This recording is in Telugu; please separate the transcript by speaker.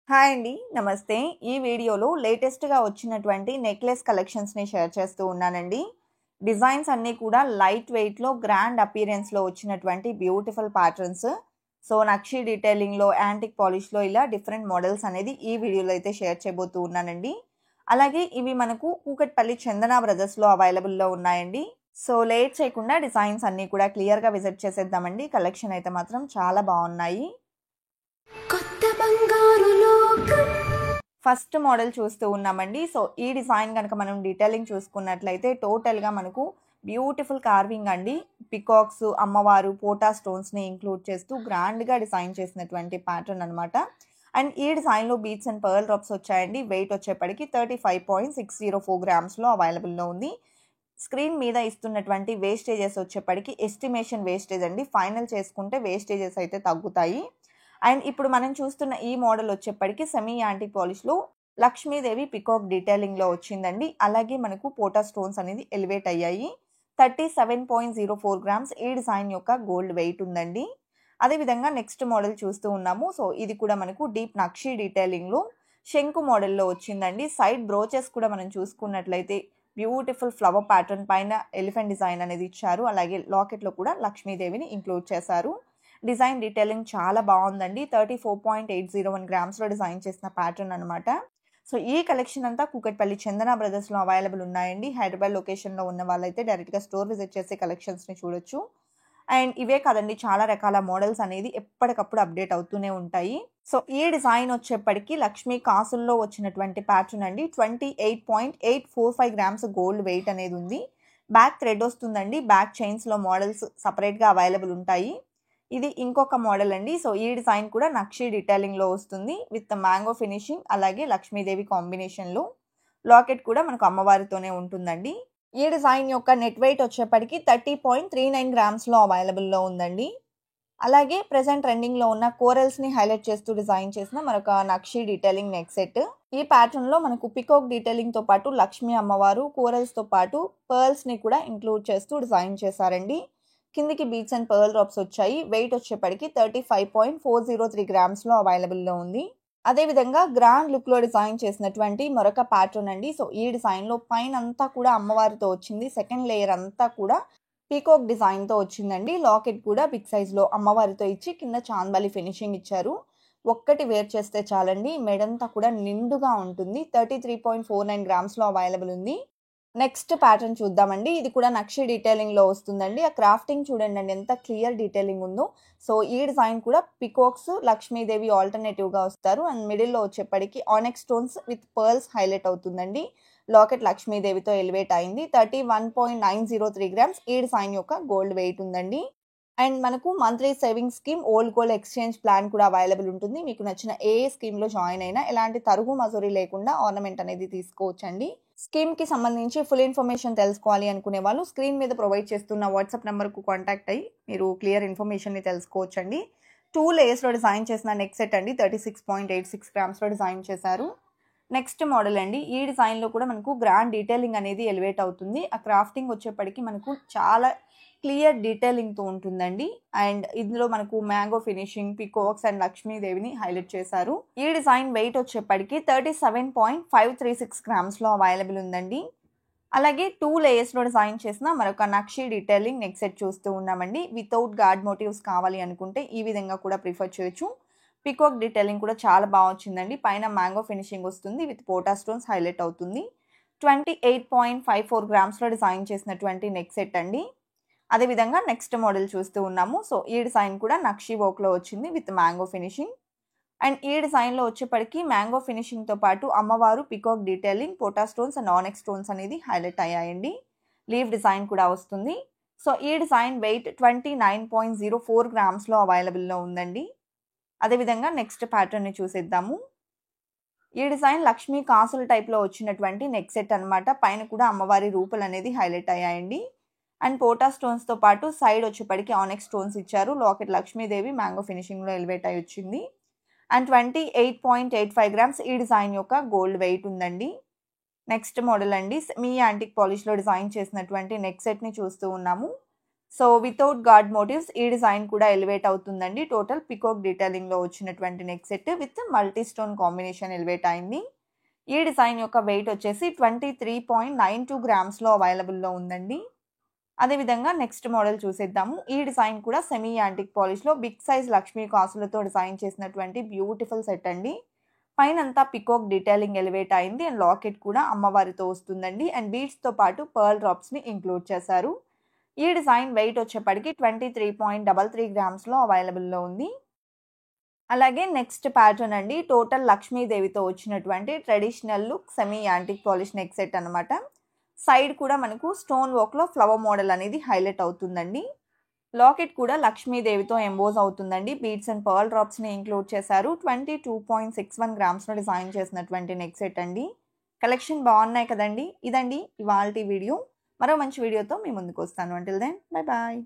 Speaker 1: హాయ్ అండి. నమస్తే. ఈ వీడియోలో లేటెస్ట్‌గా వచ్చినటువంటి నెక్లెస్ కలెక్షన్స్‌ని షేర్ చేస్తూ ఉన్నానండి. డిజైన్స్ అన్నీ కూడా లైట్ వెయిట్‌లో గ్రాండ్ అపియరెన్స్‌లో వచ్చినటువంటి బ్యూటిఫుల్ ప్యాటర్న్స్. సో, నక్షి డీటెయిలింగ్‌లో, యాంటిక్ పాలిష్‌లో ఇలా డిఫరెంట్ మోడల్స్ అనేది ఈ వీడియోలో అయితే షేర్ చేయబోతూ ఉన్నానండి. అలాగే ఇవి మనకు కూకట్పల్లి చందన బ్రదర్స్‌లో అవైలబుల్‌లో ఉన్నాయండి. సో, లేట్ చేయకుండా డిజైన్స్ అన్నీ కూడా క్లియర్‌గా విజిట్ చేసేద్దామండి. కలెక్షన్ అయితే మాత్రం చాలా బాగున్నాయి.
Speaker 2: కొత్త బంగారు లోకం.
Speaker 1: ఫస్ట్ మోడల్ చూస్తూ ఉన్నామండి. సో, ఈ డిజైన్ గనక మనం డీటెయిలింగ్ చూసుకున్నట్లయితే టోటల్‌గా మనకు బ్యూటిఫుల్ కార్వింగ్ అండి. పికాక్స్, అమ్మవారు, పోటా స్టోన్స్‌ని ఇంక్లూడ్ చేస్తూ గ్రాండ్‌గా డిజైన్ చేసినటువంటి ప్యాటర్న్ అనమాట. అండ్ ఈ డిజైన్‌లో బీడ్స్ అండ్ పర్ల్ డ్రాప్స్ వచ్చాయండి. వెయిట్ వచ్చేప్పటికి 35.604 గ్రామ్స్‌లో అవైలబుల్‌లో ఉంది. స్క్రీన్ మీద ఇస్తున్నటువంటి వేస్టేజెస్ వచ్చేప్పటికి ఎస్టిమేషన్ వేస్టేజ్ అండి. ఫైనల్ చేసుకుంటే వేస్టేజెస్ అయితే తగ్గుతాయి. అండ్ ఇప్పుడు మనం చూస్తున్న ఈ మోడల్ వచ్చేప్పటికి సెమీ యాంటిక్ పాలిష్‌లో లక్ష్మీదేవి పికాక్ డీటెయిలింగ్‌లో వచ్చిందండి. అలాగే మనకు పోటా స్టోన్స్ అనేది ఎలివేట్ అయ్యాయి. 37.04 గ్రామ్స్ ఈ డిజైన్ యొక్క గోల్డ్ వెయిట్ ఉందండి. అదేవిధంగా నెక్స్ట్ మోడల్ చూస్తూ ఉన్నాము. సో, ఇది కూడా మనకు డీప్ నక్షి డీటెయిలింగ్‌లో శంకు మోడల్‌లో వచ్చిందండి. సైడ్ బ్రోచెస్ కూడా మనం చూసుకున్నట్లయితే బ్యూటిఫుల్ ఫ్లవర్ ప్యాటర్న్ పైన ఎలిఫెంట్ డిజైన్ అనేది ఇచ్చారు. అలాగే లాకెట్‌లో కూడా లక్ష్మీదేవిని ఇంక్లూడ్ చేశారు. డిజైన్ డీటెయిలింగ్ చాలా బాగుందండి. 34.801 గ్రామ్స్‌లో డిజైన్ చేసిన ప్యాటర్న్ అనమాట. సో, ఈ కలెక్షన్ అంతా కూకట్పల్లి చందన బ్రదర్స్‌లో అవైలబుల్ ఉన్నాయండి. హైదరాబాద్ లొకేషన్‌లో ఉన్న వాళ్ళైతే డైరెక్ట్‌గా స్టోర్ విజిట్ చేసి కలెక్షన్స్‌ని చూడొచ్చు. అండ్ ఇవే కాదండి, చాలా రకాల మోడల్స్ అనేది ఎప్పటికప్పుడు అప్డేట్ అవుతూనే ఉంటాయి. సో, ఈ డిజైన్ వచ్చేప్పటికి లక్ష్మీ కాసుల్లో వచ్చినటువంటి ప్యాటర్న్ అండి. 28.845 గ్రామ్స్ గోల్డ్ వెయిట్ అనేది ఉంది. బ్యాక్ థ్రెడ్ వస్తుందండి. బ్యాక్ చైన్స్‌లో మోడల్స్ సెపరేట్‌గా అవైలబుల్ ఉంటాయి. ఇది ఇంకొక మోడల్ అండి. సో, ఈ డిజైన్ కూడా నక్షి డీటెయిలింగ్‌లో వస్తుంది. విత్ మ్యాంగో ఫినిషింగ్ అలాగే లక్ష్మీదేవి కాంబినేషన్‌లో. లాకెట్ కూడా మనకు అమ్మవారితోనే ఉంటుందండి. ఈ డిజైన్ యొక్క నెట్ వెయిట్ వచ్చేప్పటికి 30.39 గ్రామ్స్‌లో అవైలబుల్‌లో ఉందండి. అలాగే ప్రెజెంట్ ట్రెండింగ్‌లో ఉన్న కోరల్స్‌ని హైలైట్ చేస్తూ డిజైన్ చేసిన మరొక నక్షి డీటెయిలింగ్ నెక్ సెట్. ఈ ప్యాటర్న్‌లో మనకు పికాక్ డీటెయిలింగ్‌తో పాటు లక్ష్మీ అమ్మవారు, కోరల్స్‌తో పాటు పర్ల్స్‌ని కూడా ఇంక్లూడ్ చేస్తూ డిజైన్ చేశారండి. కిందికి బీడ్స్ అండ్ పర్ల్ డ్రాప్స్ వచ్చాయి. వెయిట్ వచ్చేప్పటికి 35.403 గ్రామ్స్‌లో అవైలబుల్‌లో ఉంది. అదేవిధంగా గ్రాండ్ లుక్‌లో డిజైన్ చేసినటువంటి మరొక ప్యాటర్న్ అండి. సో, ఈ డిజైన్‌లో పైనంతా కూడా అమ్మవారితో వచ్చింది. సెకండ్ లేయర్ అంతా కూడా పీకాక్ డిజైన్‌తో వచ్చిందండి. లాకెట్ కూడా బిగ్ సైజ్‌లో అమ్మవారితో ఇచ్చి కింద చాందబాలి ఫినిషింగ్ ఇచ్చారు. ఒక్కటి వేర్ చేస్తే చాలండి, మెడంతా కూడా నిండుగా ఉంటుంది. 33.49 గ్రామ్స్‌లో అవైలబుల్ ఉంది. నెక్స్ట్ ప్యాటర్న్ చూద్దామండి. ఇది కూడా నక్షి డీటెయిలింగ్‌లో వస్తుందండి. ఆ క్రాఫ్టింగ్ చూడండండి ఎంత క్లియర్ డీటెయిలింగ్ ఉందో. సో, ఈ డిజైన్ కూడా పికాక్స్, లక్ష్మీదేవి ఆల్టర్‌నేటివ్‌గా వస్తారు. అండ్ మిడిల్‌లో వచ్చేప్పటికి ఆనెక్స్ స్టోన్స్ విత్ పర్ల్స్ హైలైట్ అవుతుందండి. లాకెట్ లక్ష్మీదేవితో ఎలివేట్ అయింది. 31.903 గ్రామ్స్ ఈ డిజైన్ యొక్క గోల్డ్ వెయిట్ ఉందండి. అండ్ మనకు monthly savings scheme, old gold exchange plan కూడా అవైలబుల్ ఉంటుంది. మీకు నచ్చిన ఏ స్కీమ్‌లో జాయిన్ అయినా ఎలాంటి తరుగు మజూరీ లేకుండా ఆర్నమెంట్ అనేది తీసుకోవచ్చండి. స్కీమ్‌కి సంబంధించి ఫుల్ ఇన్ఫర్మేషన్ తెలుసుకోవాలి అనుకునే వాళ్ళు స్క్రీన్ మీద ప్రొవైడ్ చేస్తున్న వాట్సాప్ నంబర్‌కు కాంటాక్ట్ అయ్యి మీరు క్లియర్ ఇన్ఫర్మేషన్‌ని తెలుసుకోవచ్చండి. 2 లేయర్స్‌లో డిజైన్ చేసిన నెక్ సెట్ అండి. 36.86 గ్రామ్స్‌లో డిజైన్ చేశారు. నెక్స్ట్ మోడల్ అండి. ఈ డిజైన్‌లో కూడా మనకు గ్రాండ్ డీటెయిలింగ్ అనేది ఎలివేట్ అవుతుంది. ఆ క్రాఫ్టింగ్ వచ్చేప్పటికి మనకు చాలా క్లియర్ డీటెయిలింగ్‌తో ఉంటుందండి. అండ్ ఇందులో మనకు మ్యాంగో ఫినిషింగ్, పీకాక్స్ అండ్ లక్ష్మీదేవిని హైలైట్ చేశారు. ఈ డిజైన్ వెయిట్ వచ్చేప్పటికి 37.536 గ్రామ్స్‌లో అవైలబుల్ ఉందండి. అలాగే 2 లేయర్స్‌లో డిజైన్ చేసిన మరొక నక్షి డీటెయిలింగ్ నెక్ సెట్ చూస్తూ ఉన్నామండి. వితౌట్ గార్డ్ మోటివ్స్ కావాలి అనుకుంటే ఈ విధంగా కూడా ప్రిఫర్ చేయొచ్చు. పీకాక్ డీటెయిలింగ్ కూడా చాలా బాగా వచ్చిందండి. పైన మ్యాంగో ఫినిషింగ్ వస్తుంది. విత్ పోటా స్టోన్స్ హైలైట్ అవుతుంది. 28.54 గ్రామ్స్‌లో డిజైన్ చేసినటువంటి నెక్ సెట్ అండి. అదేవిధంగా నెక్స్ట్ మోడల్ చూస్తూ ఉన్నాము. సో, ఈ డిజైన్ కూడా నక్షి వర్క్‌లో వచ్చింది విత్ మ్యాంగో ఫినిషింగ్. అండ్ ఈ డిజైన్‌లో వచ్చేప్పటికి మ్యాంగో ఫినిషింగ్‌తో పాటు అమ్మవారు, పీకాక్ డీటెయిలింగ్, పోటా స్టోన్స్ అండ్ ఆనెక్స్ స్టోన్స్ అనేది హైలైట్ అయ్యాయండి. లీవ్ డిజైన్ కూడా వస్తుంది. సో, ఈ డిజైన్ వెయిట్ 29.04 గ్రామ్స్‌లో అవైలబుల్‌లో ఉందండి. అదేవిధంగా నెక్స్ట్ ప్యాటర్న్‌ని చూసేద్దాము. ఈ డిజైన్ లక్ష్మీ కాసుల టైప్‌లో వచ్చినటువంటి నెక్ సెట్ అనమాట. పైన కూడా అమ్మవారి రూపులనేది హైలైట్ అయ్యాయండి. అండ్ పోటా స్టోన్స్‌తో పాటు సైడ్ వచ్చేప్పటికి ఆనెక్స్ స్టోన్స్ ఇచ్చారు. లాకెట్ లక్ష్మీదేవి మ్యాంగో ఫినిషింగ్‌లో ఎలివేట్ అయ్యి వచ్చింది. అండ్ 28.85 గ్రామ్స్ ఈ డిజైన్ యొక్క గోల్డ్ వెయిట్ ఉందండి. నెక్స్ట్ మోడల్ అండి. సెమీ యాంటిక్ పాలిష్‌లో డిజైన్ చేసినటువంటి నెక్ సెట్‌ని చూస్తూ ఉన్నాము. సో వితౌట్ గార్డ్ మోటివ్స్ ఈ డిజైన్ కూడా ఎలివేట్ అవుతుందండి. టోటల్ పికాక్ డీటెయిలింగ్లో వచ్చినటువంటి neck set with multi stone combination elevate అయింది. ఈ డిజైన్ యొక్క వెయిట్ వచ్చేసి 23.92 గ్రామ్స్లో అవైలబుల్లో ఉందండి. అదేవిధంగా నెక్స్ట్ మోడల్ చూసేద్దాము. ఈ డిజైన్ కూడా సెమీ యాంటిక్ పాలిష్లో బిగ్ సైజ్ లక్ష్మీ కాసులతో డిజైన్ చేసినటువంటి బ్యూటిఫుల్ సెట్ అండి. పైనంతా పికాక్ డీటెయిలింగ్ ఎలివేట్ అయింది అండ్ లాకెట్ కూడా అమ్మవారితో వస్తుందండి. అండ్ బీడ్స్తో పాటు పర్ల్ డ్రాప్స్ని ఇంక్లూడ్ చేశారు. ఈ డిజైన్ వెయిట్ వచ్చేప్పటికి 23.33 గ్రామ్స్లో అవైలబుల్లో ఉంది. అలాగే నెక్స్ట్ ప్యాటర్న్ అండి. టోటల్ లక్ష్మీదేవితో వచ్చినటువంటి traditional look semi antique polish neck set అనమాట. సైడ్ కూడా మనకు స్టోన్ వర్క్లో ఫ్లవర్ మోడల్ అనేది హైలైట్ అవుతుందండి. లాకెట్ కూడా లక్ష్మీదేవితో ఎంబోజ్ అవుతుందండి. బీడ్స్ అండ్ పర్ల్ డ్రాప్స్ని ఇంక్లూడ్ చేశారు. 22.61 గ్రామ్స్లో డిజైన్ చేసినటువంటి నెక్ సెట్ అండి. కలెక్షన్ బాగున్నాయి కదండి. ఇదండి ఇవాల్టి వీడియో. మరో మంచి వీడియోతో మీ ముందుకు వస్తాను. Until then bye bye.